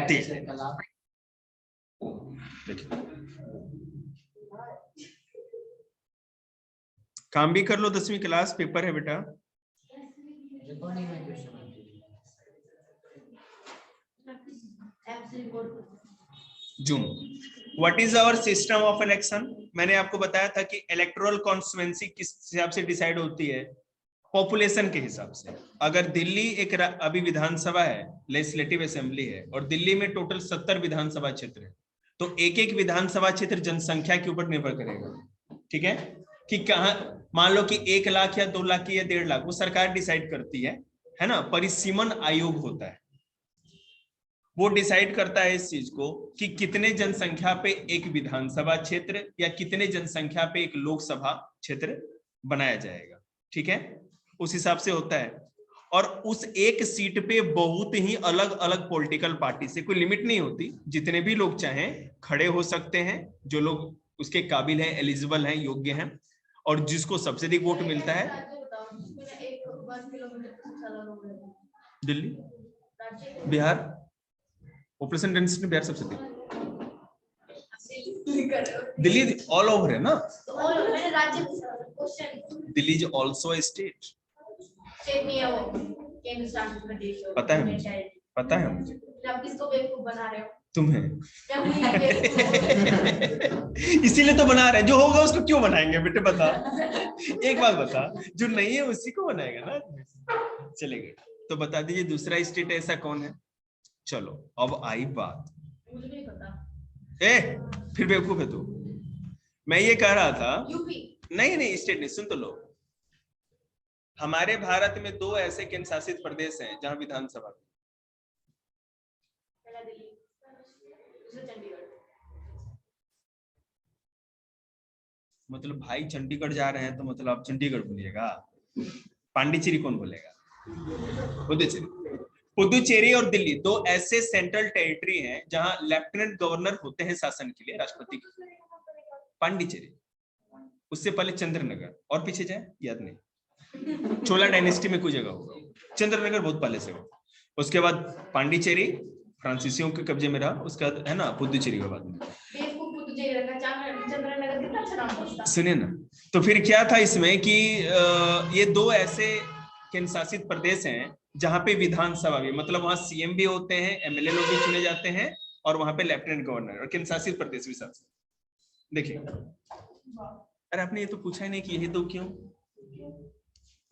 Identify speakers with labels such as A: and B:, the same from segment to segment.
A: देखिए काम भी कर लो, 10वीं क्लास पेपर है बेटा। Zoom what is our system of election. मैंने आपको बताया था कि इलेक्टोरल कॉन्स्टिट्यूएंसी किस हिसाब से डिसाइड होती है, पॉपुलेशन के हिसाब से। अगर दिल्ली एक अभी विधानसभा है, लेजिस्लेटिव असेंबली है, और दिल्ली में टोटल 70 विधानसभा क्षेत्र है, तो एक एक विधानसभा क्षेत्र जनसंख्या के ऊपर निर्भर करेगा। ठीक है कि कहा, मान लो कि 1 लाख या 2 लाख या 1.5 लाख, वो सरकार डिसाइड करती है ना। परिसीमन आयोग होता है, वो डिसाइड करता है इस चीज को कि कितने जनसंख्या पे एक विधानसभा क्षेत्र या कितने जनसंख्या पे एक लोकसभा क्षेत्र बनाया जाएगा। ठीक है, उस हिसाब से होता है। और उस एक सीट पे बहुत ही अलग अलग पॉलिटिकल पार्टी से, कोई लिमिट नहीं होती, जितने भी लोग चाहें खड़े हो सकते हैं, जो लोग उसके काबिल हैं, एलिजिबल हैं, योग्य हैं, और जिसको सबसे अधिक वोट मिलता है। दिल्ली, बिहार, पॉपुलेशन डेंसिटी बिहार सबसे अधिक, दिल्ली ऑल ओवर है ना, Delhi is also a state. पता है मुझे, पता है मुझे। किसको बेवकूफ बना रहे हो? तुम्हें। इसीलिए तो बना रहे हैं, जो होगा उसको क्यों बनाएंगे बेटे, बता। एक बात बता, जो नहीं है उसी को बनाएगा ना। चलेगा, तो बता दीजिए दूसरा स्टेट ऐसा कौन है। चलो अब आई बात, मुझे नहीं पता। फिर बेवकूफ है तू। मैं ये कह रहा था, यूपी नहीं स्टेट नहीं, सुन तो लो। हमारे भारत में 2 ऐसे केंद्र शासित प्रदेश हैं जहां विधानसभा, पहला दिल्ली, दूसरा चंडीगढ़। मतलब भाई चंडीगढ़ जा रहे हैं तो मतलब आप चंडीगढ़ बोलिएगा, पांडिचेरी कौन बोलेगा? पुदुचेरी और दिल्ली 2 ऐसे सेंट्रल टेरिटरी हैं जहां लेफ्टिनेंट गवर्नर होते हैं शासन के लिए, राष्ट्रपति। पांडिचेरी, उससे पहले चंद्रनगर, और पीछे जाए याद नहीं, चोला डायनेस्टी में कोई जगह होगा, चंद्रनगर बहुत पहले से हो। उसके बाद पांडिचेरी फ्रांसीसियों के कब्जे में रहा, उसके बाद है ना पुदुचेरी के बाद में। सुनिए ना, तो फिर क्या था इसमें कि ये 2 ऐसे केंद्र शासित प्रदेश हैं जहां पे विधानसभा भी, मतलब वहां सीएम भी होते हैं, एमएलए लोग भी चुने जाते हैं, और वहां पे लेफ्टिनेंट गवर्नर और केंद्र शासित प्रदेश भी साथ। देखिए, अरे आपने ये तो पूछा ही नहीं कि यही 2 क्यों,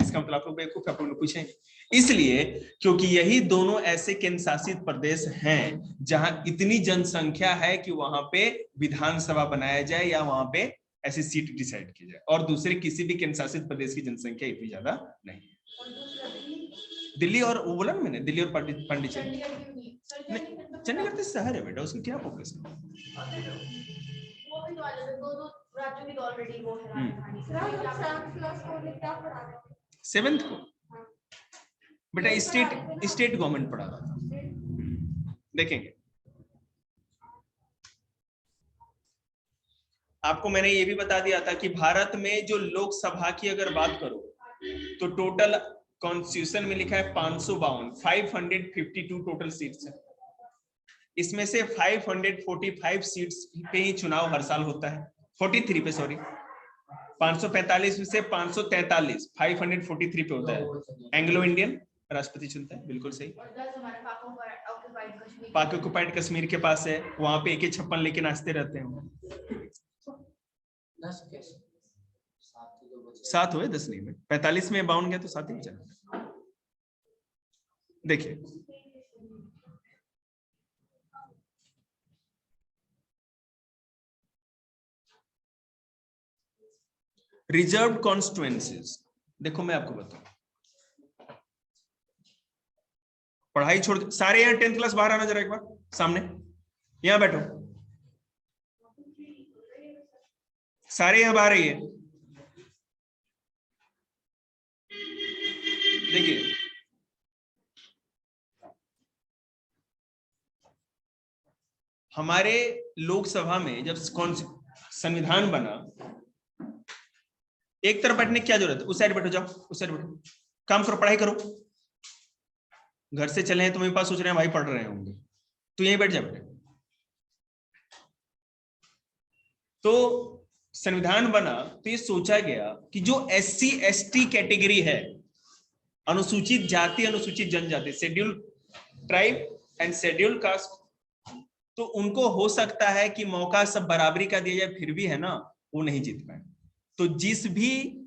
A: इसका मतलब आप लोग बेवकूफ, आप लोग पूछे इसलिए क्योंकि यही दोनों ऐसे केंद्र शासित प्रदेश हैं जहां इतनी जनसंख्या है कि वहां पे विधानसभा बनाया जाए या वहां पे ऐसी सीट डिसाइड की जाए, और दूसरे किसी भी केंद्र शासित प्रदेश की जनसंख्या इतनी ज्यादा नहीं है। दिल्ली और वो बोला ना मैंने, दिल्ली और पांडिचेरी। चंडीगढ़ तो शहर है बेटा, उसमें क्या पॉपुलेशन है? राज्यों की तो ऑलरेडी वो है राजधानी। 7th को बेटा स्टेट गवर्नमेंट पढ़ा रहा था, देखेंगे। आपको मैंने ये भी बता दिया था कि भारत में जो लोकसभा की अगर बात करो तो टोटल कॉन्स्टिट्यूशन में लिखा है 552 टोटल सीट्स है। इसमें से 545 सीट्स पे ही चुनाव हर साल होता है, 43 पे, सॉरी 545 में से 543 543 पे होता है। एंग्लो इंडियन राष्ट्रपति चुनता है, बिल्कुल सही। पाक ऑक्युपाइड कश्मीर के पास है, वहां पे AK-56 लेके नाचते रहते हैं। 7 हुए, 10 नहीं में, 45 में 52 गया तो 7 ही बचा। देखिए रिजर्व्ड कॉन्स्टिट्यूएंसीज, देखो मैं आपको बताऊं, पढ़ाई छोड़ सारे यहाँ 10th क्लास बाहर आना जरा एक बार सामने, यहाँ बैठो, सारे यहाँ बाहर आइए। देखिए हमारे लोकसभा में जब संविधान बना, एक तरफ बैठने की क्या जरूरत है, उस साइड बैठो, जाओ उस साइड बैठो, काम करो, पढ़ाई करो। घर से चले हैं तो मेरे पास सोच रहे हैं भाई पढ़ रहे होंगे, तो यहीं बैठ जा बेटे। तो संविधान बना तो ये सोचा गया कि जो SC ST कैटेगरी है, अनुसूचित जाति अनुसूचित जनजाति, schedule tribe and schedule caste, तो उनको हो सकता है कि मौका सब बराबरी का दिया जाए, फिर भी है ना वो नहीं जीत पाए। तो जिस भी,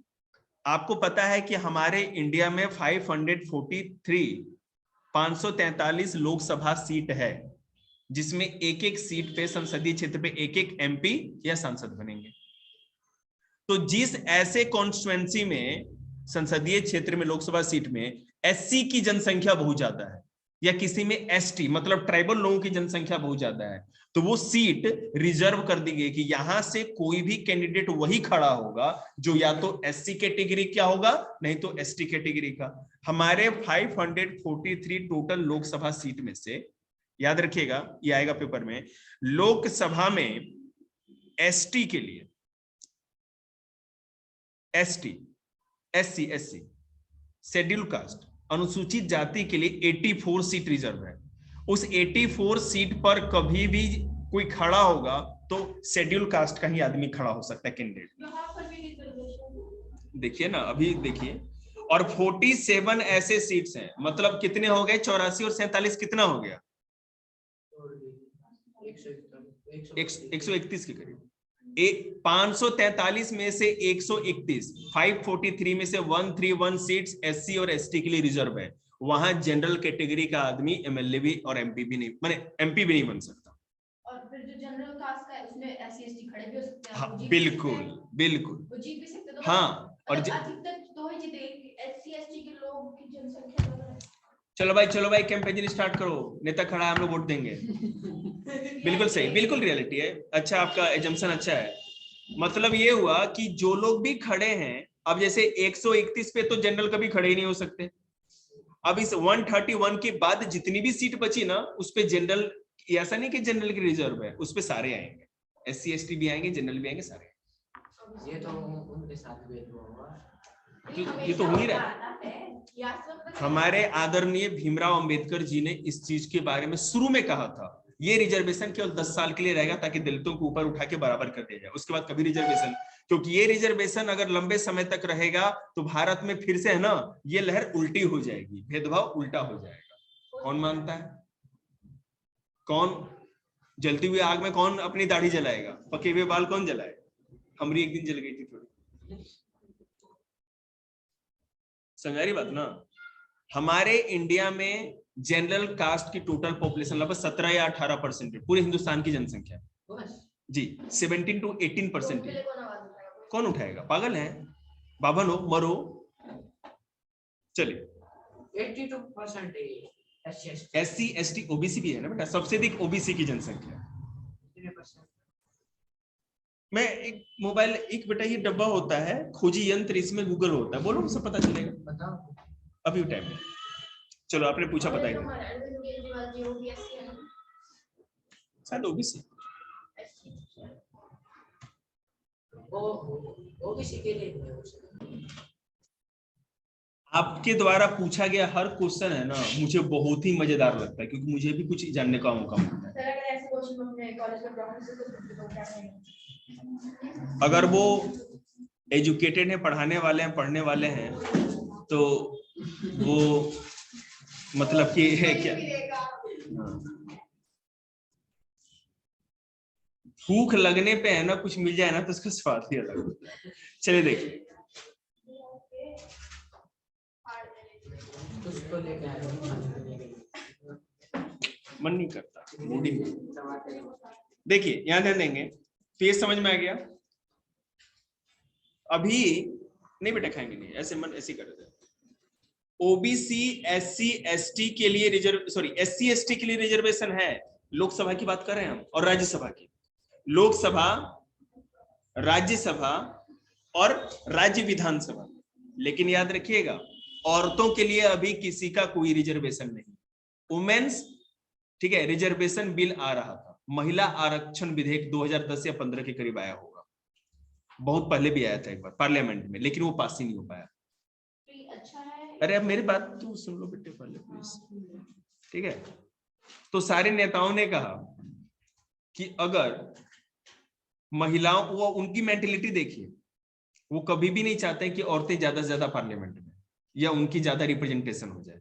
A: आपको पता है कि हमारे इंडिया में 543 लोकसभा सीट है, जिसमें एक एक सीट पे संसदीय क्षेत्र पे एक एक MP या सांसद बनेंगे। तो जिस ऐसे कॉन्स्टिट्यूएंसी में, संसदीय क्षेत्र में, लोकसभा सीट में SC की जनसंख्या बहुत ज्यादा है या किसी में ST मतलब ट्राइबल लोगों की जनसंख्या बहुत ज्यादा है, तो वो सीट रिजर्व कर दी गई कि यहां से कोई भी कैंडिडेट वही खड़ा होगा जो या तो SC कैटेगरी क्या होगा, नहीं तो ST कैटेगरी का। हमारे 543 टोटल लोकसभा सीट में से, याद रखिएगा ये आएगा पेपर में, लोकसभा में ST के लिए, ST SC SC schedule caste अनुसूचित जाति के लिए 84 सीट रिजर्व है। उस 84 सीट पर कभी भी कोई खड़ा होगा तो शेड्यूल कास्ट का ही आदमी खड़ा हो सकता है कैंडिडेट। देखिए ना, अभी देखिए, और 47 ऐसे सीट्स हैं, मतलब कितने हो गए, 84 और 47 कितना हो गया, 131 के करीब। 543 में से 131, 543 में से 131 सीट्स SC और ST के लिए रिजर्व है। वहां जनरल कैटेगरी का आदमी MLA भी और MP भी नहीं, माने MP भी नहीं बन सकता।
B: और फिर जो जनरल कास्ट का है उसमें SC ST खड़े भी हो सकते हैं।
A: हाँ, बिल्कुल बिल्कुल,
B: वो जीत भी सकते हैं।
A: हाँ, और
B: अधिकतर तो ही जीतेंगे SC ST के लोग की जनसंख्या ज्यादा है।
A: चलो भाई कैंपेन स्टार्ट करो, नेता खड़ा है, हम लोग वोट देंगे। बिल्कुल सही, बिल्कुल रियलिटी है। अच्छा, आपका एजम्पशन अच्छा है। मतलब ये हुआ कि जो लोग भी खड़े हैं, अब जैसे 131 पे तो जनरल कभी खड़े ही नहीं हो सकते। अब इस 131 के बाद जितनी भी सीट बची ना, उस पे जनरल, ऐसा नहीं कि जनरल की रिजर्व है, उस पे सारे आएंगे, SC ST भी आएंगे, जनरल भी आएंगे, सारे।
C: ये तो उनके साथ भेदभाव हुआ,
A: ये तो हो ही रहा है। हमारे आदरणीय भीमराव अंबेडकर जी ने इस चीज के बारे में शुरू में कहा था, ये रिजर्वेशन केवल 10 साल के लिए रहेगा ताकि दलितों को ऊपर उठा के बराबर कर दिया जाए, उसके बाद कभी रिजर्वेशन, क्योंकि ये रिजर्वेशन अगर लंबे समय तक रहेगा तो भारत में फिर से है ना ये लहर उल्टी हो जाएगी, भेदभाव उल्टा हो जाएगा। कौन मानता है? कौन जलती हुई आग में कौन अपनी दाढ़ी जलाएगा? पके हुए बाल कौन जलाएगा? हमारी एक दिन जल गई थी थोड़ी, संगारी बात ना। हमारे इंडिया में जनरल कास्ट की टोटल पॉपुलेशन लगभग 17 या 18% है, पूरे हिंदुस्तान की जनसंख्या जी, 17 to 18% है। कौन उठाएगा? पागल है, बाबा लो मरो। चलिए
C: 82%
A: SC ST OBC भी है ना बेटा, सबसे अधिक OBC की जनसंख्या। मैं एक मोबाइल, एक बेटा ये डब्बा होता है खोजी यंत्र, इसमें गूगल होता है, बोलो सब पता चलेगा अभी टाइम में। चलो आपने पूछा, बताइए। शायद OBC
C: के लिए
A: आपके द्वारा पूछा गया हर क्वेश्चन है ना, मुझे बहुत ही मजेदार लगता है, क्योंकि मुझे भी कुछ जानने का मौका मिलता है। अगर वो एजुकेटेड है, पढ़ाने वाले हैं, पढ़ने वाले हैं, तो वो मतलब कि है क्या, भूख लगने पे है ना कुछ मिल जाए ना तो उसका स्वाद ही अलग होता है। चलिए देखिए, मन नहीं करता, मूडी। देखिए यहां ध्यान देंगे, पेज समझ में आ गया? अभी नहीं बेटा खाएंगे नहीं, ऐसे मन ऐसे कर देते। OBC SC ST के लिए SC ST के लिए रिजर्वेशन है, लोकसभा की बात कर रहे हैं हम, और राज्यसभा की। लोकसभा, राज्यसभा और राज्य विधानसभा। लेकिन याद रखिएगा, औरतों के लिए अभी किसी का कोई रिजर्वेशन नहीं। वुमेन्स, ठीक है, रिजर्वेशन बिल आ रहा था, महिला आरक्षण विधेयक 2010 या 15 के करीब आया होगा, बहुत पहले भी आया था एक बार पार्लियामेंट में, लेकिन वो पास ही नहीं हो पाया।
B: अच्छा है।
A: अरे अब मेरी बात तो सुन लो बेटे पहले प्लीज, ठीक है? तो सारे नेताओं ने कहा कि अगर महिलाओं, वो उनकी मेंटेलिटी देखिए, वो कभी भी नहीं चाहते कि औरतें ज्यादा से ज्यादा पार्लियामेंट में या उनकी ज्यादा रिप्रेजेंटेशन हो जाए।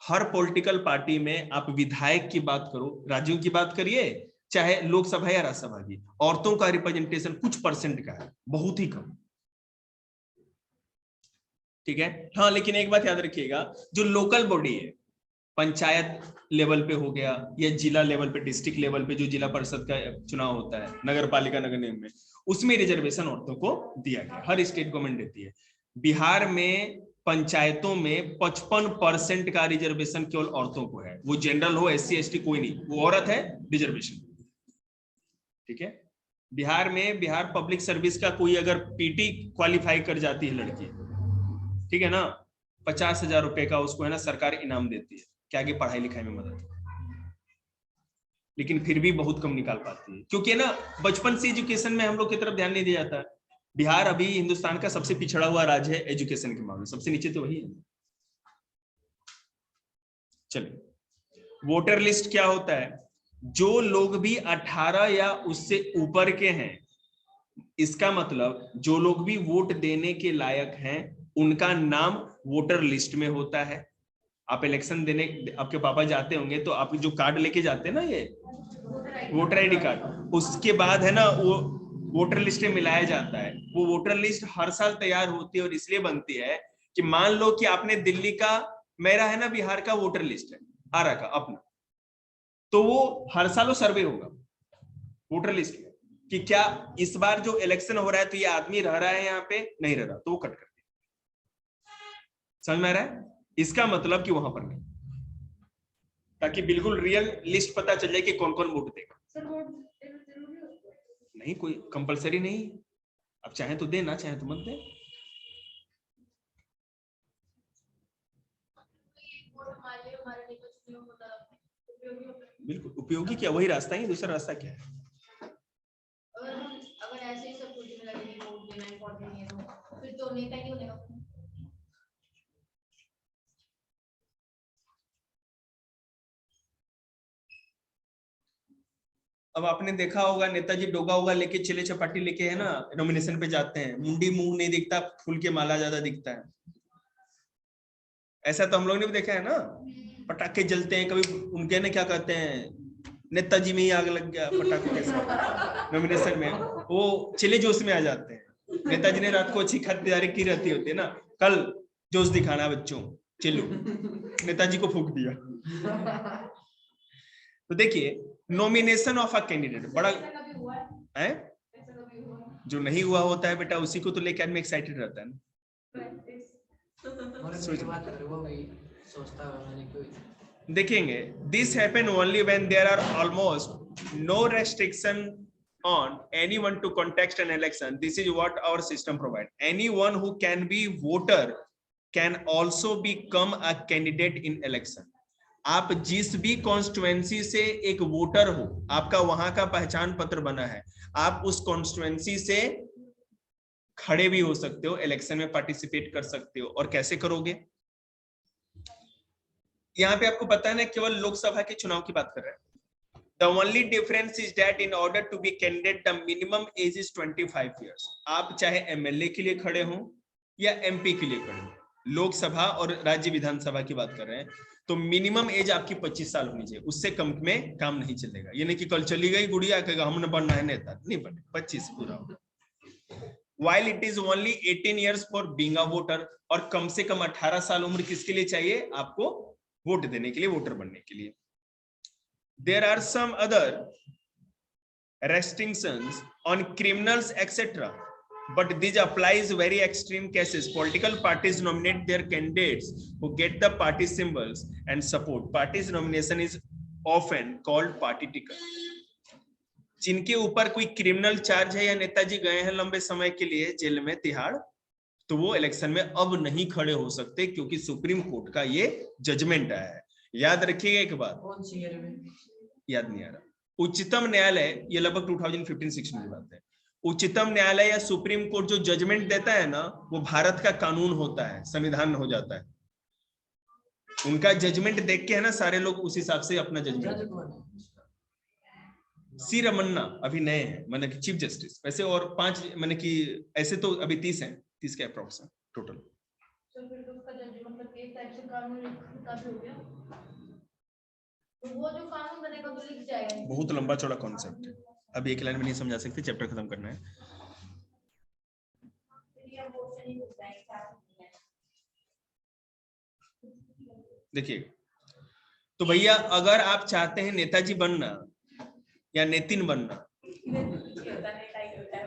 A: हर पॉलिटिकल पार्टी में आप विधायक की बात करो, राज्यों की बात करिए, चाहे लोकसभा या राज्यसभा की, औरतों का रिप्रेजेंटेशन कुछ परसेंट का है, बहुत ही कम। ठीक है, हाँ, लेकिन एक बात याद रखिएगा, जो लोकल बॉडी है, पंचायत लेवल पे हो गया या जिला लेवल पे, डिस्ट्रिक्ट लेवल पे जो जिला परिषद का चुनाव होता है, नगर पालिका नगर निगम में, उसमें रिजर्वेशन औरतों को दिया गया, हर स्टेट गवर्नमेंट देती है। बिहार में पंचायतों में 55% का रिजर्वेशन केवल औरतों को है, वो जनरल हो, SC ST कोई नहीं, वो औरत है, रिजर्वेशन। ठीक है, बिहार में, बिहार पब्लिक सर्विस का कोई अगर PT क्वालिफाई कर जाती है लड़की, ठीक है ना, 50,000 रुपए का उसको है ना सरकार इनाम देती है कि आगे पढ़ाई लिखाई में मदद, लेकिन फिर भी बहुत कम निकाल पाती है, क्योंकि ना बचपन से एजुकेशन में हम लोग की तरफ ध्यान नहीं दिया जाता है। बिहार अभी हिंदुस्तान का सबसे पिछड़ा हुआ राज्य है एजुकेशन के मामले, सबसे नीचे तो वही है। चलिए, वोटर लिस्ट क्या होता है? जो लोग भी 18 या उससे ऊपर के हैं, इसका मतलब जो लोग भी वोट देने के लायक हैं, उनका नाम वोटर लिस्ट में होता है। आप इलेक्शन देने, आपके पापा जाते होंगे तो आप जो कार्ड लेके जाते हैं ना, ये वोटर ID कार्ड, उसके बाद है ना वो वोटर लिस्ट में मिलाया जाता है। वो वोटर लिस्ट हर साल तैयार होती है और इसलिए बनती है कि मान लो कि आपने दिल्ली का, मेरा है ना बिहार का वोटर लिस्ट है, आरा का अपना, तो वो हर साल वो सर्वे होगा वोटर लिस्ट में कि क्या इस बार जो इलेक्शन हो रहा है तो ये आदमी रह रहा है यहाँ पे, नहीं रह रहा, तो वो कट कर दिया। समझ में आ रहा है? इसका मतलब कि वहां पर नहीं, ताकि बिल्कुल रियल लिस्ट पता चल जाए कि कौन कौन वोट देगा।
B: सर वोट जरूरी होता है?
A: नहीं, कोई कंपलसरी नहीं, अब चाहे तो देना, चाहे तो मत दे।
B: हमारे लिए कुछ नहीं होता, उपयोगी होता है।
A: बिल्कुल उपयोगी, क्या वही रास्ता है, दूसरा रास्ता क्या है?
B: अगर ऐसे ही सब कुछ में लगे कि वोट देना इम्पोर्टेंट है, तो फिर तो नेता ही नहीं बनेगा।
A: अब आपने देखा होगा नेताजी डोगा होगा लेके, चिले चपाटी लेके है ना नॉमिनेशन पे जाते हैं, मुंडी मुंह नहीं दिखता, फूल के माला ज्यादा दिखता है। ऐसा तो हम लोग ने भी देखा है ना, पटाखे जलते हैं, कभी उनके ने क्या कहते हैं, नेताजी में ही आग लग गया पटाखों के साथ नॉमिनेशन में, वो चिले जोश में आ जाते हैं। नेताजी ने रात को अच्छी खरीदारी की रहती होती है ना, कल जोश दिखाना बच्चों, चिल्लो, नेताजी को फूंक दिया। तो देखिए, नॉमिनेशन ऑफ अ कैंडिडेट बड़ा है, जो नहीं हुआ होता है बेटा उसी को तो लेकर आदमी एक्साइटेड रहता है ना। देखेंगे, this happen only when there are almost no restriction on anyone to contest an election. This is what our system provides. Anyone who can be voter can also become a candidate in election. आप जिस भी constituency से एक voter हो, आपका वहां का पहचान पत्र बना है, आप उस कॉन्स्टिट्युएंसी से खड़े भी हो सकते हो, इलेक्शन में पार्टिसिपेट कर सकते हो। और कैसे करोगे? यहाँ पे आपको पता है ना, केवल लोकसभा के चुनाव की बात कर रहे हैं। The only difference is that in order to be candidate, the minimum age is 25 years. आप चाहे MLA के लिए खड़े हो या MP के लिए खड़े हो, लोकसभा और राज्य विधानसभा की बात कर रहे हैं, तो मिनिमम एज आपकी 25 साल होनी चाहिए, उससे कम में काम नहीं चलेगा। ये नहीं कि कल चली गई गुड़िया कहेगा हमने बनना है नेता, नहीं बने, 25 पूरा हो। While it is only 18 years for being a voter, और कम से कम 18 साल उम्र किसके लिए चाहिए? आपको वोट देने के लिए, वोटर बनने के लिए। There are some other restrictions on criminals etc, but this applies very extreme cases. Political parties nominate their candidates who get the party symbols and support. Party's nomination is often called party ticket. जिनके ऊपर कोई criminal charge है या नेताजी गए हैं लंबे समय के लिए जेल में, तिहाड़, तो वो इलेक्शन में अब नहीं खड़े हो सकते, क्योंकि सुप्रीम कोर्ट का ये जजमेंट आया है। याद रखिएगा एक बात,
C: कौन सी ईयर में?
A: याद नहीं आ रहा, उच्चतम न्यायालय, ये लगभग 2015-16 की बात है, उच्चतम न्यायालय या सुप्रीम कोर्ट जो जजमेंट देता है ना, वो भारत का कानून होता है, संविधान हो जाता है। उनका जजमेंट देख के है ना सारे लोग उस हिसाब से अपना
C: जज
A: जजमेंट।
C: कौन है इसका?
A: सी रमन्ना अभी नए हैं, मैंने कि चीफ जस्टिस वैसे, और 5 मैंने कि ऐसे तो अभी 30 हैं, 30 के अप्रोक्स हैं टोटल।
B: तो फिर तो उसका जज मतलब एक टाइप से कानून लिखता भी हो गया, तो वो जो कानून बनेगा तो लिख जाएगा।
A: बहुत लंबा चौड़ा कॉन्सेप्ट है, अभी एक लाइन में नहीं समझा सकते, चैप्टर खत्म करना है।
B: ये क्वेश्चन ही होता है क्या है।
A: देखिए, तो भैया अगर आप चाहते हैं नेताजी बनना या नितिन बनना,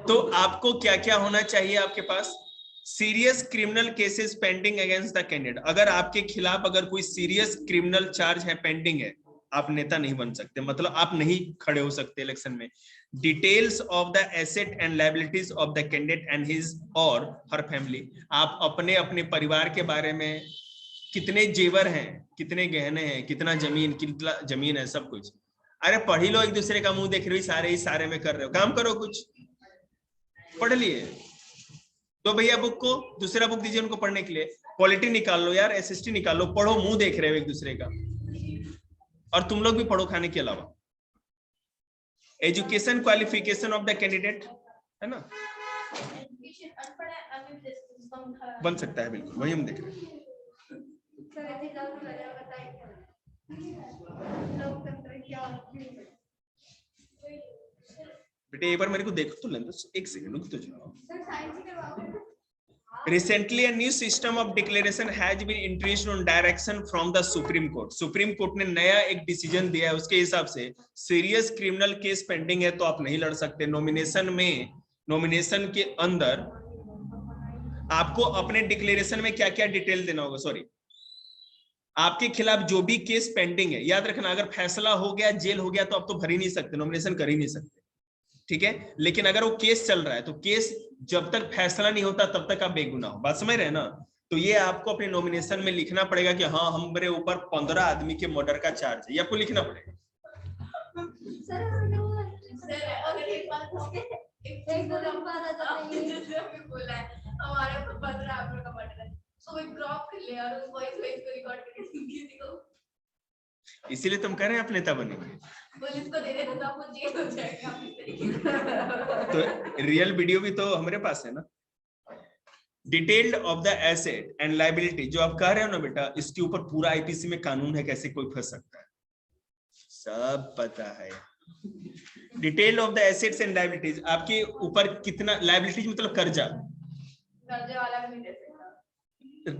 A: तो आपको क्या क्या होना चाहिए आपके पास? Serious criminal cases pending against the candidate. अगर आपके खिलाफ अगर कोई सीरियस क्रिमिनल चार्ज है, पेंडिंग है, आप नेता नहीं बन सकते, मतलब आप नहीं खड़े हो सकते इलेक्शन में। Details of the asset and liabilities of the candidate and his और हर फैमिली। आप अपने अपने परिवार के बारे में, कितने जेवर हैं, कितने गहने हैं, कितना जमीन है, सब कुछ। अरे पढ़ ही लो, एक दूसरे का मुंह देख रहे हो, सारे ही सारे में कर रहे हो, काम करो, कुछ पढ़ लिए तो भैया बुक को, दूसरा बुक दीजिए उनको पढ़ने के लिए। पॉलिटी निकाल लो यार, एसएसटी निकाल लो, पढ़ो, मुंह देख रहे हो एक दूसरे का। और तुम लोग भी पढ़ो खाने के अलावा। Education qualification of the candidate, है ना, बन सकता है बिल्कुल, वही हम देख रहे हैं। बेटे एक बार मेरे को देखो तो लें, एक सेकंड रुक तो जाओ। Recently, a new system of declaration has been introduced on direction from the Supreme Court. Supreme court ने नया एक डिसीजन दिया है, उसके हिसाब से सीरियस क्रिमिनल केस पेंडिंग है तो आप नहीं लड़ सकते। नॉमिनेशन में, नॉमिनेशन के अंदर आपको अपने डिक्लेरेशन में क्या क्या डिटेल देना होगा। सॉरी, आपके खिलाफ जो भी केस पेंडिंग है, याद रखना, अगर फैसला हो गया, जेल हो गया, तो आप तो भर ही नहीं सकते, नॉमिनेशन कर ही नहीं सकते, ठीक है। लेकिन अगर वो केस चल रहा है, तो केस जब तक फैसला नहीं होता तब तक आप बेगुनाह हो, बात समझ रहे हैं ना। तो ये आपको अपने नॉमिनेशन में लिखना पड़ेगा कि हाँ, हमारे ऊपर 15 आदमी के मर्डर का चार्ज है, ये आपको लिखना पड़ेगा।
B: हमारे ऊपर 15 आदमी का मर्डर है, सो एक क्रॉप कर ले और उस वॉइस को रिकॉर्ड करके किसी को,
A: इसीलिए तुम कह रहे हैं आप नेता बनेंगे।
B: पुलिस को दे देना तो आपको जेल हो जाएगा इस तरीके से।
A: तो रियल वीडियो भी तो हमारे पास है ना। Detailed of the asset and liability, जो आप कह रहे हो ना बेटा, इसके ऊपर पूरा आईपीसी में कानून है, कैसे कोई फंस सकता है, सब पता है। Detail of the assets and liabilities, आपके ऊपर कितना, लायबिलिटीज मतलब कर्जा,
B: कर्जे वाला भी नहीं दे सकता।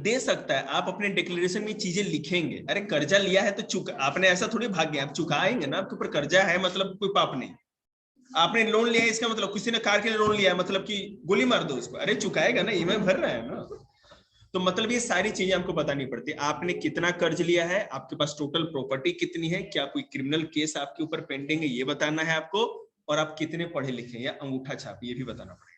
A: दे सकता है, आप अपने डिक्लेरेशन में चीजें लिखेंगे। अरे कर्जा लिया है तो चुका, आपने ऐसा थोड़ी भाग गया, आप चुकाएंगे ना, आपके ऊपर कर्जा है मतलब कोई पाप नहीं। आपने लोन लिया है, इसका मतलब किसी ने कार के लिए लोन लिया है, मतलब कि गोली मार दो उसको, अरे चुकाएगा ना, ईएमआई भर रहा है ना। तो मतलब ये सारी चीजें आपको बतानी पड़ती है। आपने कितना कर्ज लिया है, आपके पास टोटल प्रॉपर्टी कितनी है, क्या कोई क्रिमिनल केस आपके ऊपर पेंडिंग है, ये बताना है आपको, और आप कितने पढ़े लिखे हैं या अंगूठा छाप, ये भी बताना पड़ेगा।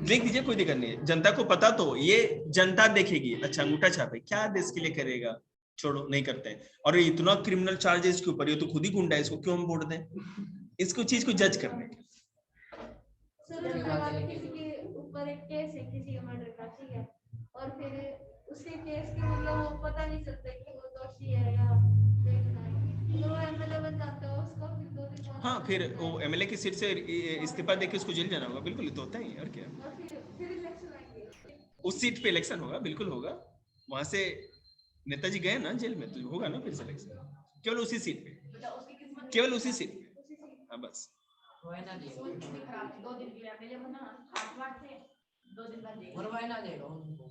A: लिख दीजिए, कोई दिक्कत नहीं है, जनता को पता तो, ये जनता देखेगी, अच्छा अंगूठा छापे, क्या देश के लिए करेगा, छोड़ो, नहीं करते हैं। और ये इतना क्रिमिनल चार्जेस के ऊपर, ये तो खुद ही गुंडा है, इसको क्यों हम वोट दें, इसको चीज को जज करने के।
D: किसी के ऊपर एक केस है, किसी का मर्डर का, ठीक है, और फिर उसी केस के मतलब वो पता नहीं चलता कि वो दोषी है या देखना है, तो वो एमएलए बन जाता है, उसको फिर 2 दिन बाद,
A: हाँ, फिर वो एमएलए की सीट से इस्तीफा देके उसको जेल जाना होगा, बिल्कुल, तो होता ही है, और क्या।
D: और फिर इलेक्शन आएंगे,
A: उस सीट पे इलेक्शन होगा, बिल्कुल होगा, वहां से नेताजी गए ना जेल में, तो होगा ना फिर सिलेक्शन, केवल उसी सीट पे,
B: उसकी किस्मत
A: केवल उसी सीट पे, हाँ बस।
C: वायना देगा,
B: किस्मत भी खराब थी, 2 दिन के लिए अकेले बना, हाथ थे, 2 दिन बाद जेल।
C: और वायना देगा उनको,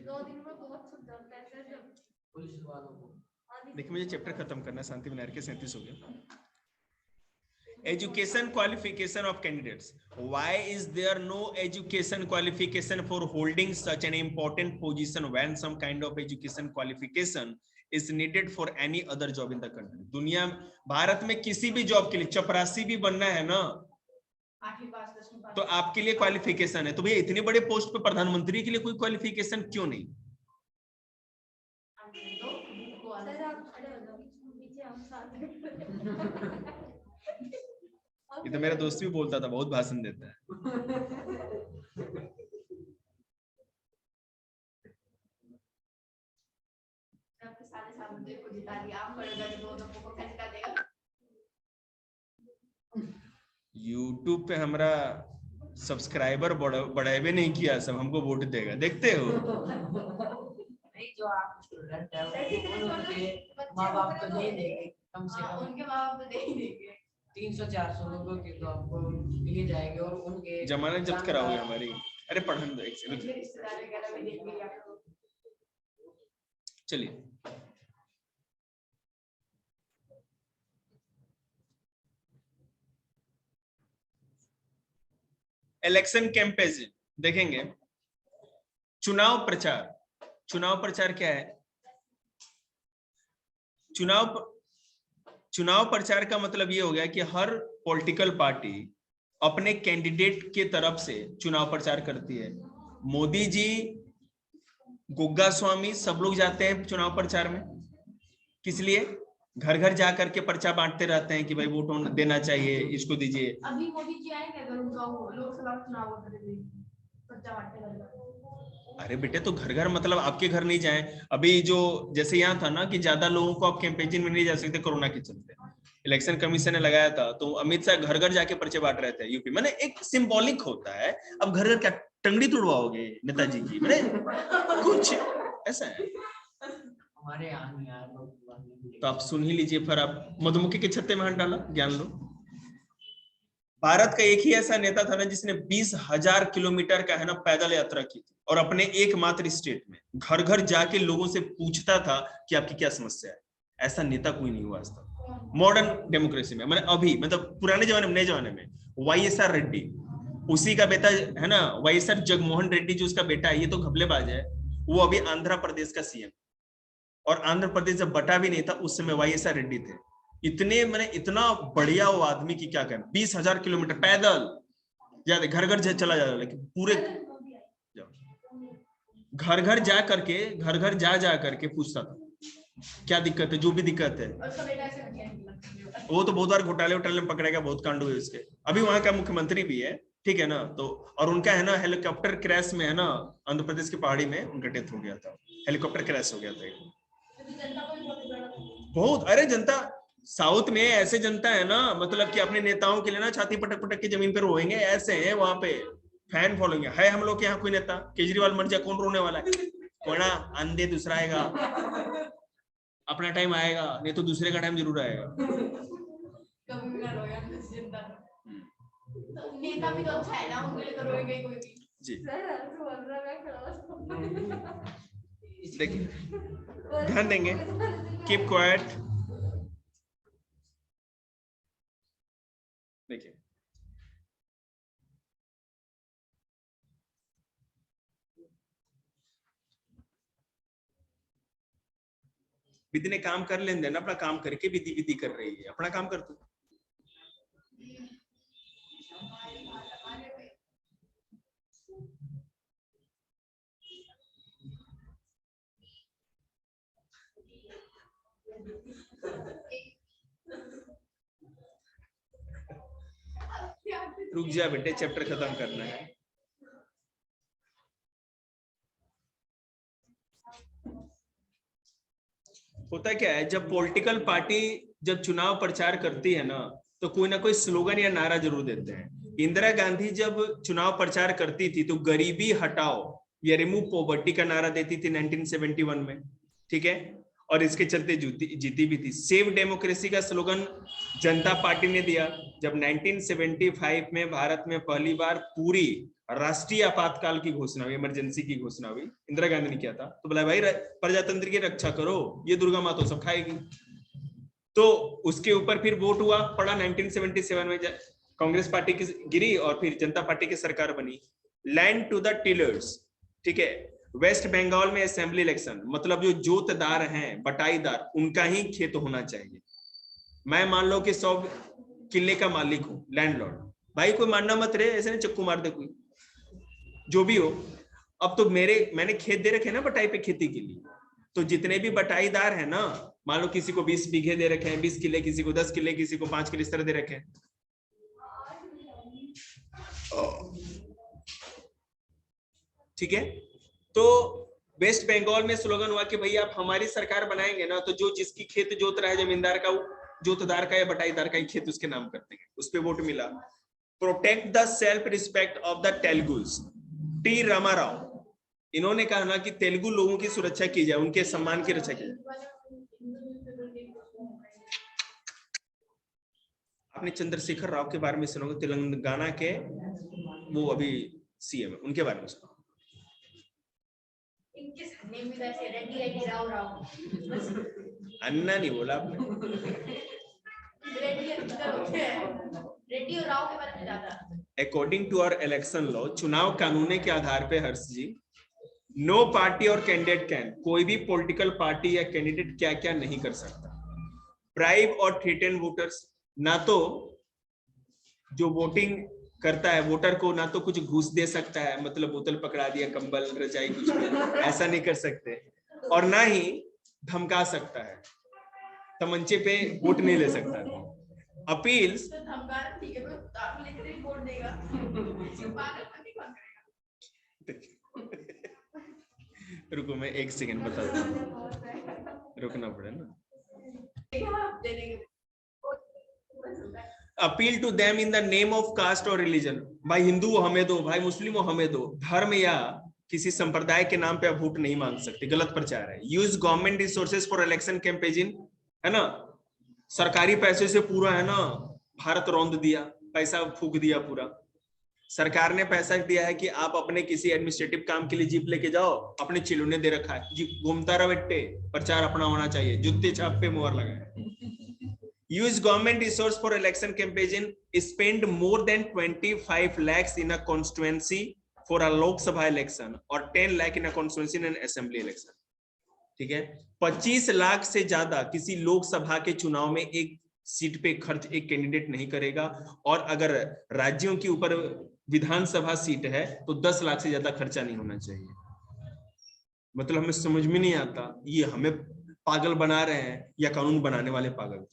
D: 2 दिन में बहुत सुन जाता है सर, जब
C: पुलिस वालों को।
A: देखिए, मुझे चैप्टर खत्म करना है, शांति विनायक के 37 हो गया। Education qualification of candidates. Why is there no education qualification for holding such an important position when some kind of education qualification is needed for any other job in the country? दुनिया, भारत में किसी भी job के लिए, चपरासी भी बनना है ना,
B: 8वीं पास 10वीं पास,
A: तो आपके लिए क्वालिफिकेशन है। तो भैया इतने बड़े पोस्ट पे प्रधानमंत्री के लिए कोई क्वालिफिकेशन क्यों नहीं?
D: सर आप खड़े हो जाओ, पीछे हम साथ
A: ये तो मेरा दोस्त भी बोलता था, बहुत भाषण देता है। यूट्यूब पे हमारा सब्सक्राइबर बढ़ावे नहीं किया, सब हमको वोट देगा, देखते हो।
C: नहीं, जो आप स्टूडेंट है उनके माँ बाप तो नहीं देंगे, कम से कम
B: उनके माँ बाप तो दे ही देंगे।
C: 300-400 लोगों की तो आपको दिए जाएंगे और उनके
A: जमानत जब्त कराओगे हमारी। अरे पढ़ने दो एक
B: मेरे
A: सेकंड,
B: रिश्तेदार वगैरह भी देंगे आपको।
A: चलिए। इलेक्शन कैंपेन देखेंगे। चुनाव प्रचार, चुनाव प्रचार क्या है? चुनाव प्रचार का मतलब ये हो गया कि हर पॉलिटिकल पार्टी अपने कैंडिडेट के तरफ से चुनाव प्रचार करती है। मोदी जी, गुग्गा स्वामी, सब लोग जाते हैं चुनाव प्रचार में। किस लिए? घर घर जा करके पर्चा बांटते रहते हैं कि भाई वोट देना चाहिए, इसको दीजिए।
B: अभी मोदी जी आएंगे अगर उनका वो लोकसभा चुनाव होता है, पर्चा बांटने वाला।
A: अरे बेटे, तो घर घर मतलब आपके घर नहीं जाए। अभी जो जैसे यहाँ था ना कि ज्यादा लोगों को आप कैंपेन में नहीं जा सकते कोरोना के चलते, इलेक्शन कमीशन ने लगाया था, तो अमित शाह घर घर जाके पर्चे बांट रहे थे यूपी। मैंने एक सिंबॉलिक होता है। अब घर घर क्या टंगड़ी तुड़वाओगे नेताजी की? मैंने कुछ ऐसा है।
C: हमारे यहाँ नहीं यार लोग।
A: तो आप सुन ही लीजिए, फिर आप मधुमक्खी के छत्ते में हाथ डाला, ज्ञान लो। भारत का एक ही ऐसा नेता था ना जिसने 20,000 किलोमीटर का है ना पैदल यात्रा की थी, और अपने एकमात्र स्टेट में घर घर जाके लोगों से पूछता था कि आपकी क्या समस्या है। ऐसा नेता कोई नहीं हुआ आज तक मॉडर्न डेमोक्रेसी में। मैंने अभी मतलब पुराने जमाने में, नए जमाने में YSR रेड्डी, उसी का बेटा है ना YSR जगमोहन रेड्डी, जो उसका बेटा है, ये तो घपलेबाज है, वो अभी आंध्र प्रदेश का CM। और आंध्र प्रदेश जब बटा भी नहीं था उस समय YSR रेड्डी थे। इतने मैंने इतना बढ़िया वो आदमी की क्या कहना, 20,000 किलोमीटर पैदल जाते, घर घर चला जाता, लेकिन पूरे घर घर जा करके, घर घर जा करके पूछता था क्या दिक्कत है, जो भी दिक्कत है। वो तो बहुत बार घोटाले में पकड़ा गया, बहुत कांड हुए उसके। अभी वहां का मुख्यमंत्री भी है, ठीक है ना। तो और उनका है ना हेलीकॉप्टर क्रैश में है ना आंध्र प्रदेश की पहाड़ी में उनका डेथ हो गया था, हेलीकॉप्टर क्रैश हो गया था। बहुत, अरे जनता साउथ में ऐसे जनता है ना, मतलब कि अपने नेताओं के लिए ना छाती पटक पटक के जमीन पर रोएंगे, ऐसे हैं वहां पे फैन फॉलोइंग है। हम लोग के यहाँ कोई नेता केजरीवाल मर जाए कौन रोने वाला है? कोई ना, अंधे दूसरा आएगा, अपना टाइम आएगा, नहीं तो दूसरे का टाइम जरूर आएगा।
B: कभी ना रोया जनता, नेता भी तो अच्छा है ना, उनके लिए तो रोएगा ही कोई भी।
A: जी
D: मैं
A: देखिए, ध्यान देंगे, कीप क्वाइट। देखिए, विधि ने काम कर लेन देना, अपना काम करके विधि विधि कर रही है, अपना काम कर तू। रुक जा बेटे, चैप्टर खत्म करना है। होता क्या है, जब पॉलिटिकल पार्टी जब चुनाव प्रचार करती है ना, तो कोई ना कोई स्लोगन या नारा जरूर देते हैं। इंदिरा गांधी जब चुनाव प्रचार करती थी तो गरीबी हटाओ या रिमूव पॉवर्टी का नारा देती थी 1971 में, ठीक है। और इसके चलते जीती भी थी। सेव डेमोक्रेसी का स्लोगन जनता पार्टी ने दिया जब 1975 में भारत में पहली बार पूरी राष्ट्रीय आपातकाल की घोषणा हुई, इमरजेंसी की घोषणा हुई, इंदिरा गांधी ने किया था। तो बोला भाई प्रजातंत्र की रक्षा करो, ये दुर्गा माँ तो सब खाएगी। तो उसके ऊपर फिर वोट हुआ पड़ा 1977 में, कांग्रेस पार्टी की गिरी और फिर जनता पार्टी की सरकार बनी। लैंड टू द टिलर्स, ठीक है। वेस्ट बंगाल में असेंबली इलेक्शन, मतलब जो जोतदार हैं, बटाईदार, उनका ही खेत होना चाहिए। मैं मान लो कि 100 किले का मालिक हूं, लैंडलॉर्ड, भाई कोई मानना मत रहे, ऐसे नहीं चक्कू मार दे कोई, जो भी हो। अब तो मैंने खेत दे रखे ना बटाई पे खेती के लिए, तो जितने भी बटाईदार है ना, मान लो किसी को 20 बीघे दे रखे हैं, 20 किले, किसी को 10 किले, किसी को 5 किले, इस तरह दे रखे हैं। ठीक है। तो वेस्ट बंगाल में स्लोगन हुआ कि भैया आप हमारी सरकार बनाएंगे ना, तो जो जिसकी खेत जोत रहा है, जमींदार का, जोतदार का या बटाईदार का ही खेत उसके नाम कर देंगे। उस पे वोट मिला। Protect the self respect of the Telugus. T Ramarao, इन्होंने कहा ना कि तेलुगु लोगों की सुरक्षा की जाए, उनके सम्मान की रक्षा की जाए। आपने चंद्रशेखर राव के बारे में सुना होगा, तेलंगाना के वो अभी सीएम है, उनके बारे में सुना।
B: इनके सरनेम भी वैसे रेड्डी रेड्डी राव राव,
A: अन्ना नहीं बोला आपने।
B: रेड्डी और राव के बारे में ज्यादा।
A: According to our election law, चुनाव कानून के आधार पे हर्ष जी, नो पार्टी और कैंडिडेट कैन, कोई भी पॉलिटिकल पार्टी या कैंडिडेट क्या क्या नहीं कर सकता। ब्राइब और थ्रेटन वोटर्स, ना तो जो वोटिंग करता है वोटर को ना तो कुछ घूस दे सकता है, मतलब बोतल पकड़ा दिया, कंबल रजाई कुछ भी, ऐसा नहीं कर सकते, और ना ही धमका सकता है, तमंचे पे वोट नहीं ले सकता। अपील्स,
B: तो धमका ठीक है, तो आप लेकर ही वोट देगा, पागल पति कौन करेगा?
A: रुको मैं एक सेकंड बता दूं, रुकना पड़े ना।
B: दे देंगे।
A: Appeal to them in the name of caste और रिलीजन, भाई हिंदू हो हमें दो, भाई मुस्लिम हो हमें दो, धर्म या किसी संप्रदाय के नाम पे आप वोट नहीं मांग सकते, गलत प्रचार है। Use government resources for election campaigning, है ना, सरकारी पैसे से पूरा है ना भारत रौंद दिया, पैसा फूक दिया पूरा। सरकार ने पैसा दिया है कि आप अपने किसी एडमिनिस्ट्रेटिव काम के लिए जीप लेके जाओ, अपने चिलूने दे रखा है, जीप घूमता रहो बेटे, प्रचार अपना होना चाहिए, जूते छाप पे मोहर लगाए। Use government resource for election campaign, spend more than 25 lakhs in a constituency for a Lok Sabha election और 10 lakh in a constituency in an assembly election। ठीक है, 25 लाख से ज्यादा किसी लोकसभा के चुनाव में एक सीट पे खर्च एक कैंडिडेट नहीं करेगा, और अगर राज्यों के ऊपर विधानसभा सीट है तो 10 लाख से ज्यादा खर्चा नहीं होना चाहिए। मतलब हमें समझ में नहीं आता, ये हमें पागल बना रहे हैं या कानून बनाने वाले पागल?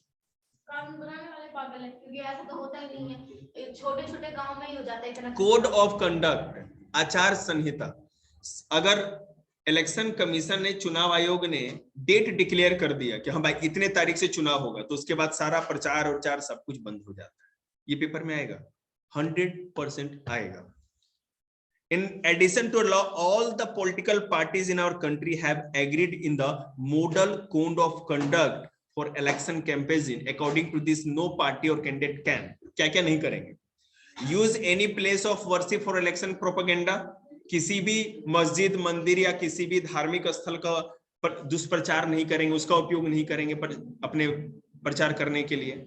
B: कानून बनाने वाले पागल है, क्योंकि ऐसा तो होता ही नहीं है, छोटे छोटे गांव में ही हो जाता है इतना।
A: कोड ऑफ कंडक्ट, आचार संहिता, अगर इलेक्शन कमीशन ने, चुनाव आयोग ने डेट डिक्लेयर कर दिया कि हाँ भाई इतने तारीख से चुनाव होगा, तो उसके बाद सारा प्रचार और चार सब कुछ बंद हो जाता है। ये पेपर में आएगा, 100% आएगा। In addition to law, all the political parties in our country have agreed in the model code of conduct for election campaign. According to this, no party or candidate can, क्या क्या नहीं करेंगे? Use any place of worship for election propaganda. किसी भी मस्जिद, मंदिर या किसी भी धार्मिक स्थल का दुष्प्रचार नहीं करेंगे, उसका उपयोग नहीं करेंगे पर अपने प्रचार करने के लिए।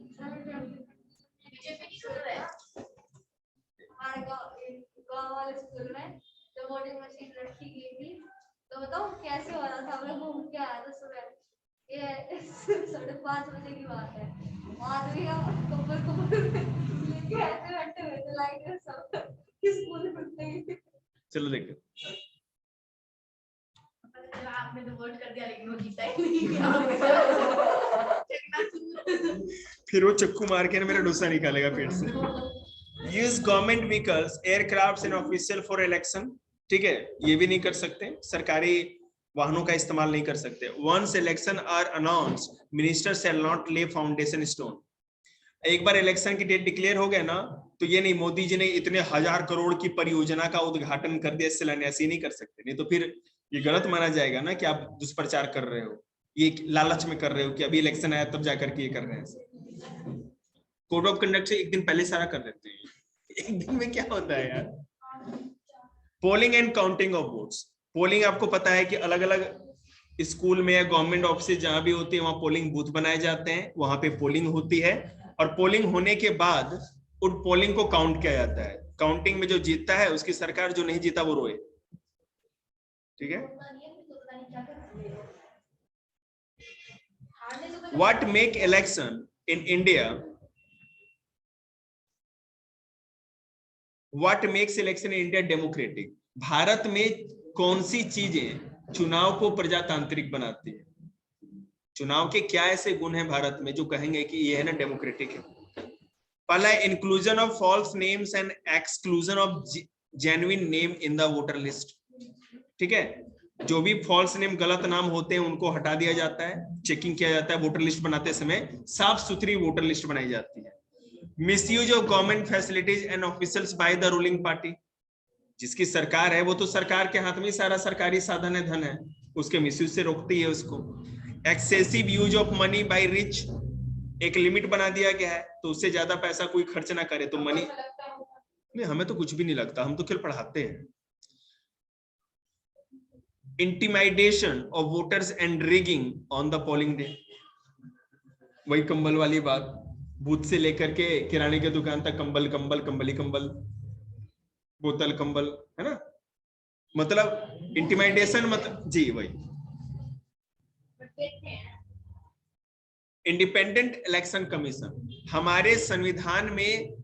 D: गाँव वाले स्कूल में जब वोटिंग मशीन रखी गई थी तो बताओ कैसे हो रहा था, हम लोग घूम के आया था सुबह, ये 5:30 बजे की बात है, आदमी कब्र लेके ऐसे बैठे हुए थे लाइट में, सब स्कूल में।
A: चलो देखो,
B: आपने तो वोट कर दिया लेकिन वो जीता ही नहीं।
A: फिर वो चक्कू मार के ना मेरा डोसा निकालेगा पेट से। Use government vehicles, aircrafts and official for election, ठीक है, ये भी नहीं कर सकते, सरकारी वाहनों का इस्तेमाल नहीं कर सकते। Once election are announce, minister shall not lay foundation stone. एक बार इलेक्शन की डेट डिक्लेयर हो गया ना, तो ये नहीं मोदी जी ने इतने 1000 करोड़ की परियोजना का उद्घाटन कर दिया, शिलान्यास नहीं कर सकते, नहीं तो फिर ये गलत माना जाएगा ना कि आप दुष्प्रचार कर रहे हो, ये लालच में कर रहे हो कि अभी इलेक्शन आया तब जाकर के ये कर रहे हैं। कोड ऑफ कंडक्ट से एक दिन पहले सारा कर देते हैं, एक दिन में क्या होता है यार। Polling and counting of votes, polling आपको पता है कि अलग अलग स्कूल में या गवर्नमेंट ऑफिस जहां भी होती है वहां पोलिंग बूथ बनाए जाते हैं, वहां पे पोलिंग होती है, और पोलिंग होने के बाद उन पोलिंग को काउंट किया जाता है। काउंटिंग में जो जीतता है उसकी सरकार, जो नहीं जीता वो रोए, ठीक है। What make election in India? What makes election in India democratic? Bharat में कौन सी चीजें चुनाव को प्रजातांत्रिक बनाती है? चुनाव के क्या ऐसे गुण हैं भारत में जो कहेंगे कि ये है ना डेमोक्रेटिक है? पहला, inclusion of false names and exclusion of genuine name in the voter list, ठीक है। जो भी फॉल्स नेम, गलत नाम होते हैं उनको हटा दिया जाता है, चेकिंग किया जाता है, वोटर लिस्ट बनाते समय साफ सुथरी वोटर लिस्ट बनाई जाती है। Misuse of government facilities and officials by the ruling party, जिसकी सरकार है वो तो सरकार के हाथ में सारा सरकारी साधन है, धन है, उसके मिसयूज से रोकती है उसको। Excessive use of money by rich, एक लिमिट बना दिया गया है तो उससे ज्यादा पैसा कोई खर्च ना करे तो मनी, नहीं हमें तो कुछ भी नहीं लगता, हम तो केवल पढ़ाते हैं। Intimidation of voters and rigging on the polling day, वही कंबल वाली बात, बूथ से लेकर के किराने की दुकान तक कंबल कंबल, कंबली कंबल, बोतल कंबल, है ना, मतलब इंटिमिडेशन, मतलब जी वही। इंडिपेंडेंट इलेक्शन कमीशन, हमारे संविधान में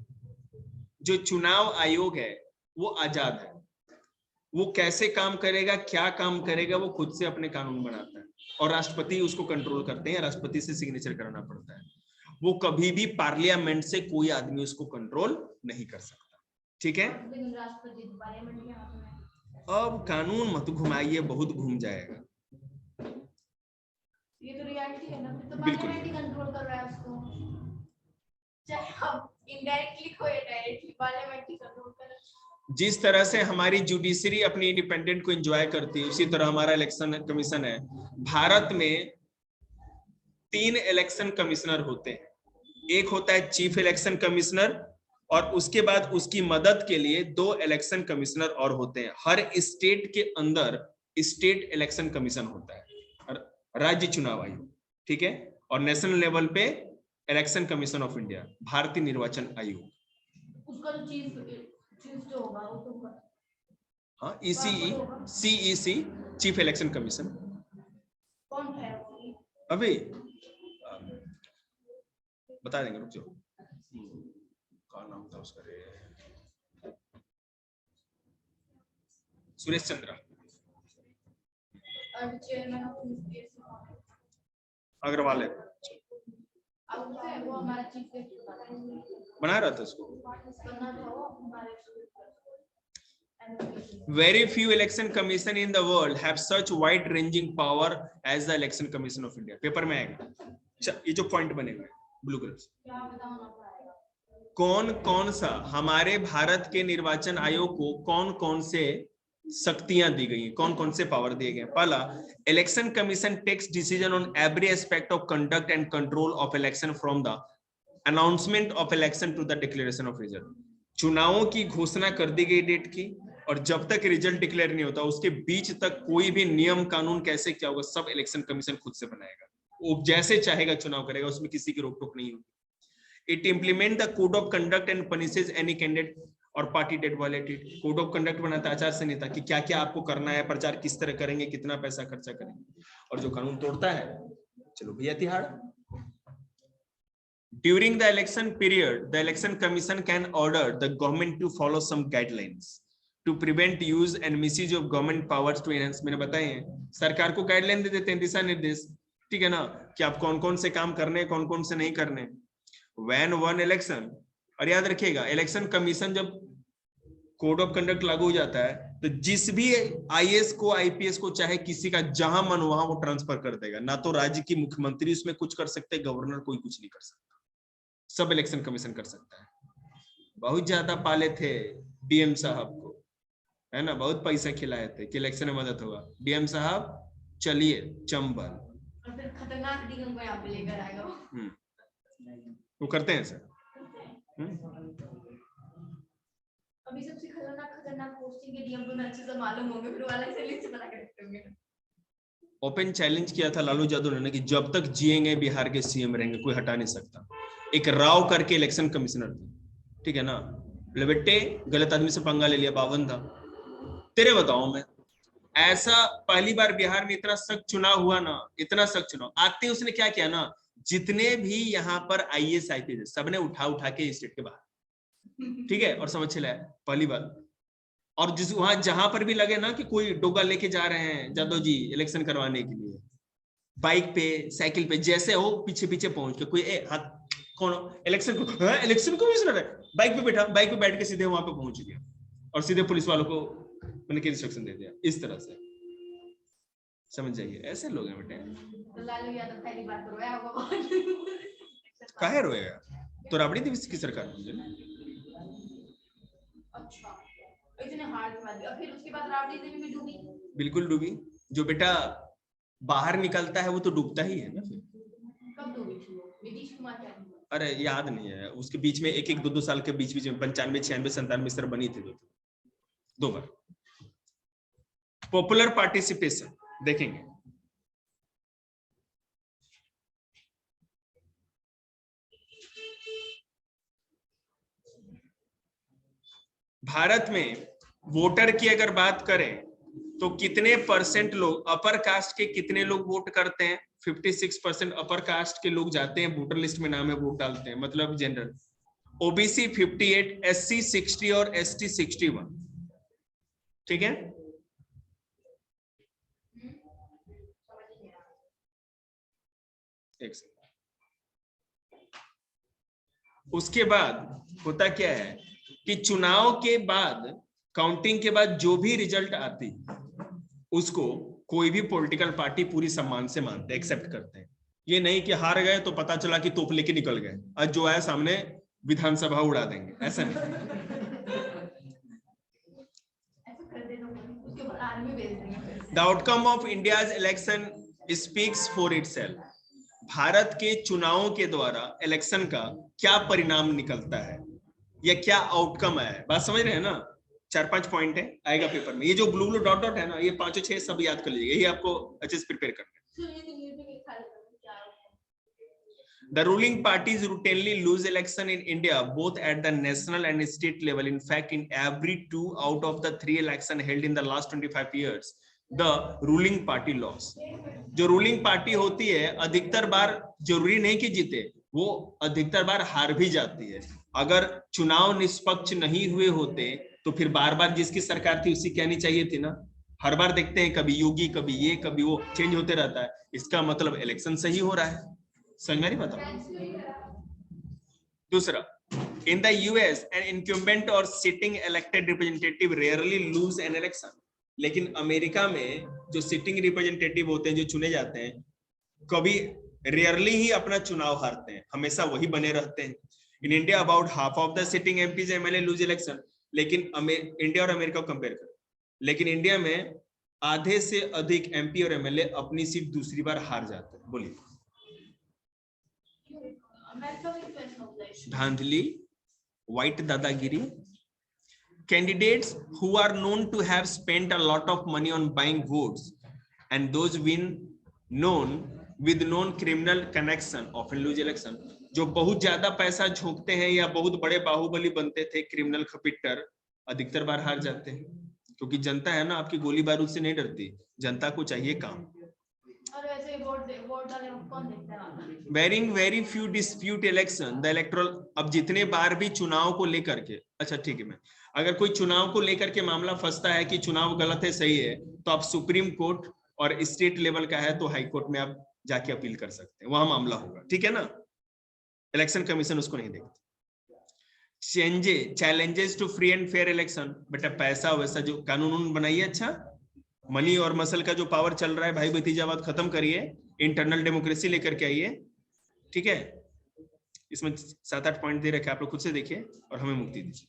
A: जो चुनाव आयोग है वो आजाद है, वो कैसे काम करेगा, क्या काम करेगा, वो खुद से अपने कानून बनाता है और राष्ट्रपति उसको कंट्रोल करते हैं, राष्ट्रपति से सिग्नेचर कराना पड़ता है। वो कभी भी पार्लियामेंट से कोई आदमी उसको कंट्रोल नहीं कर सकता, ठीक है। अब कानून मत घुमाइए, बहुत घूम जाएगा।
B: ये तो रियलिटी है ना, तो
A: बिल्कुल।
B: पार्लियामेंट ही कंट्रोल कर रहा है उसको, चाहे आप इनडायरेक्टली हो या डायरेक्टली, पार्लियामेंट ही कंट्रोल कर रहा है।
A: जिस तरह से हमारी जुडिशरी अपनी इंडिपेंडेंट को एंजॉय करती है, उसी तरह हमारा इलेक्शन कमीशन है। भारत में 3 इलेक्शन कमिश्नर होते हैं, एक होता है चीफ इलेक्शन कमिश्नर और उसके बाद उसकी मदद के लिए 2 इलेक्शन कमिश्नर और होते हैं। हर स्टेट के अंदर स्टेट इलेक्शन कमीशन होता है, राज्य चुनाव आयोग, ठीक है, और नेशनल लेवल पे इलेक्शन कमीशन ऑफ इंडिया, भारतीय निर्वाचन आयोग।
B: उसका जो चीफ जो होगा वो तो
A: हाँ, CEC चीफ इलेक्शन कमीशन।
B: कौन है
A: अभी बता देंगे, रुक जाओ, क्या नाम था उसका रे, सुरेश चंद्रा,
B: चेयरमैन ऑफ
A: अग्रवाल है,
B: वो हमारा चीफ गेस्ट
A: बना रहा था उसको।
B: बना था वो हमारे।
A: Very few election commission in the world have such wide ranging power as the election commission of India. Paper में आएगा। अच्छा, ये जो पॉइंट बने हुए ब्लू कलर से, कौन कौन सा हमारे भारत के निर्वाचन आयोग को कौन कौन से शक्तियां दी गई हैं, कौन कौन से पावर दिए गए। पहला, election commission takes decision on every aspect of conduct and control of election from the announcement of election to the declaration of result. चुनावों की घोषणा कर दी गई डेट की और जब तक रिजल्ट डिक्लेयर नहीं होता उसके बीच तक कोई भी नियम कानून कैसे क्या होगा, सब इलेक्शन कमीशन खुद से बनाएगा, वो जैसे चाहेगा चुनाव करेगा, उसमें किसी की रोक टोक नहीं होगी। It implement the code of conduct and punishes any candidate और party that violated. Code of conduct बनाता है आचार संहिता कि क्या क्या आपको करना है, प्रचार किस तरह करेंगे, कितना पैसा खर्चा करेंगे, और जो कानून तोड़ता है चलो भैया Tihar. During the election period, the election commission can order the government to follow some guidelines to prevent use and misuse of government powers to enhance। मैंने बताए हैं, सरकार को गाइडलाइन दे देते हैं, दिशा निर्देश, ठीक है ना, कि आप कौन कौन से काम करने, कौन कौन से नहीं करने। When one election, और याद रखिएगा इलेक्शन कमीशन जब कोड ऑफ कंडक्ट लागू हो जाता है तो जिस भी IAS को IPS को चाहे किसी का जहां मन वहां वो ट्रांसफर कर देगा, ना तो राज्य की मुख्यमंत्री उसमें कुछ कर सकते, गवर्नर कोई कुछ नहीं कर सकता, सब इलेक्शन कमीशन कर सकता है। बहुत ज्यादा पाले थे DM साहब को, है ना, बहुत पैसा खिलाए थे कि इलेक्शन में मदद होगा। DM साहब चलिए चंबल,
B: और फिर खतरनाक डीएम को यहाँ पे लेकर आएगा
A: वो करते हैं सर।
B: अभी सबसे खतरनाक पोस्टिंग के डीएम को अच्छे से मालूम होंगे, फिर वाला से लिस्ट बना के रखते होंगे।
A: ओपन चैलेंज किया था लालू यादव ने कि जब तक जिएंगे बिहार के CM रहेंगे, कोई हटा नहीं सकता। एक राव करके इलेक्शन कमिश्नर थे, ठीक है ना, बेटे गलत आदमी से पंगा ले लिया, 52 था। तेरे बताओ मैं, ऐसा पहली बार बिहार में इतना सख्त चुनाव हुआ ना, इतना सख्त चुनाव आते उसने क्या किया ना, जितने भी यहाँ पर IAS IPS सबने उठा के स्टेट के बाहर, ठीक है, और समझ चला पहली बार। और जिस वहां जहां पर भी लगे ना कि कोई डोगा लेके जा रहे हैं यादव जी इलेक्शन करवाने के लिए, बाइक पे साइकिल पे जैसे हो पीछे पीछे पहुंच के कोई हाथ कौन इलेक्शन कमिश्नर है, बाइक पे बैठा, बाइक पे बैठ के सीधे वहां पे पहुंच गया और सीधे पुलिस वालों को मैंने इंस्ट्रक्शन दे दिया। इस तरह से समझ जाइए, ऐसे लोग हैं बेटे।
B: तो लालू यादव पहली बार तो रोया होगा,
A: काहे रोएगा, तो राबड़ी देवी की सरकार होगी ना।
B: अच्छा, इतने हार्ड मार दिया, फिर उसके बाद राबड़ी देवी में डूबी।
A: बिल्कुल डूबी। जो बेटा बाहर निकलता है वो तो डूबता ही है ना फिर।
B: कब डूबी थी वो? नीतीश कुमार टाइम में?
A: अरे याद नहीं है, उसके बीच में एक 2 साल के बीच में 95, 96, 97 सर बनी थी 2 बार। पॉपुलर पार्टिसिपेशन देखेंगे, भारत में वोटर की अगर बात करें तो कितने % लोग अपर कास्ट के, कितने लोग वोट करते हैं? 56% अपर कास्ट के लोग जाते हैं, वोटर लिस्ट में नाम है, वोट डालते हैं, मतलब जनरल। ओबीसी 58, एससी 60 और एसटी 61। ठीक है, एक सेकंड। उसके बाद होता क्या है कि चुनाव के बाद, काउंटिंग के बाद जो भी रिजल्ट आती उसको कोई भी पॉलिटिकल पार्टी पूरी सम्मान से मानते, एक्सेप्ट करते हैं। ये नहीं कि हार गए तो पता चला कि तोप लेके निकल गए, आज जो आया सामने विधानसभा उड़ा देंगे, ऐसा नहीं।
B: ऐसा कर देना, उसके बाद आर्मी भेज देंगे।
A: The outcome of India's election speaks for itself. Bharat के चुनावों के द्वारा इलेक्शन का क्या परिणाम निकलता है या क्या आउटकम है, बात समझ रहे हैं ना। 4-5 पॉइंट है, आएगा पेपर में। ये जो ब्लू ब्लू डॉट डॉट है ना, ये 5-6 सब याद कर लीजिएगा, यही आपको अच्छे से प्रिपेयर करना है। The ruling parties routinely lose election in India, both at the national and state level. In fact, in every 2 out of the 3 election held in the last 25 years, the ruling party lost. जो ruling party होती है अधिकतर बार जरूरी नहीं कि जीते, वो अधिकतर बार हार भी जाती है। अगर चुनाव निष्पक्ष नहीं हुए होते तो फिर बार बार जिसकी सरकार थी उसी की आनी चाहिए थी ना। हर बार देखते हैं कभी योगी, कभी ये, कभी वो, चेंज होते रहता है। इसका मतलब इलेक्शन सही हो रहा है। समझ में नहीं बताओ। दूसरा, in the US an incumbent or sitting elected representative rarely lose an election. लेकिन अमेरिका में जो सिटिंग रिप्रेजेंटेटिव होते हैं, जो चुने जाते हैं, कभी रेयरली ही अपना चुनाव हारते हैं, हमेशा वही बने रहते हैं। In India about half of the sitting MPs MLA lose election. लेकिन इंडिया और अमेरिका को कंपेयर करें, लेकिन इंडिया में आधे से अधिक एमपी और एमएलए अपनी सीट दूसरी बार हार जाते हैं। बोलिए, धांधली, व्हाइट दादागिरी। Candidates who are known to have spent a lot of money on buying votes and those known with known criminal connection often lose election. जो बहुत ज्यादा पैसा झोंकते हैं या बहुत बड़े बाहुबली बनते थे, क्रिमिनल खपिटर, अधिकतर बार हार जाते हैं, क्योंकि जनता है ना आपकी गोली बारूद से नहीं डरती, जनता को चाहिए काम।
B: और वैसे वोट डालने को कौन देखता है?
A: Bearing very few dispute election, the electoral। अब जितने बार भी चुनाव को लेकर के, अच्छा ठीक है, मैं अगर कोई चुनाव को लेकर के मामला फंसता है कि चुनाव गलत है सही है, तो आप सुप्रीम कोर्ट और स्टेट लेवल का है तो हाई कोर्ट में आप जाके अपील कर सकते हैं, वहां मामला होगा। ठीक है ना, इलेक्शन कमीशन उसको नहीं देखती। Challenges to free and fair election. बेटा पैसा वैसा जो कानून बनाइए, अच्छा मनी और मसल का जो पावर चल रहा है, भाई भतीजावाद खत्म करिए, इंटरनल डेमोक्रेसी लेकर के आइए। ठीक है, इसमें 7-8 पॉइंट दे रखे, आप लोग खुद से देखिए और हमें मुक्ति दीजिए।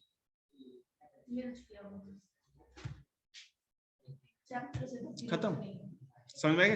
A: खत्म, समझ में आएगा।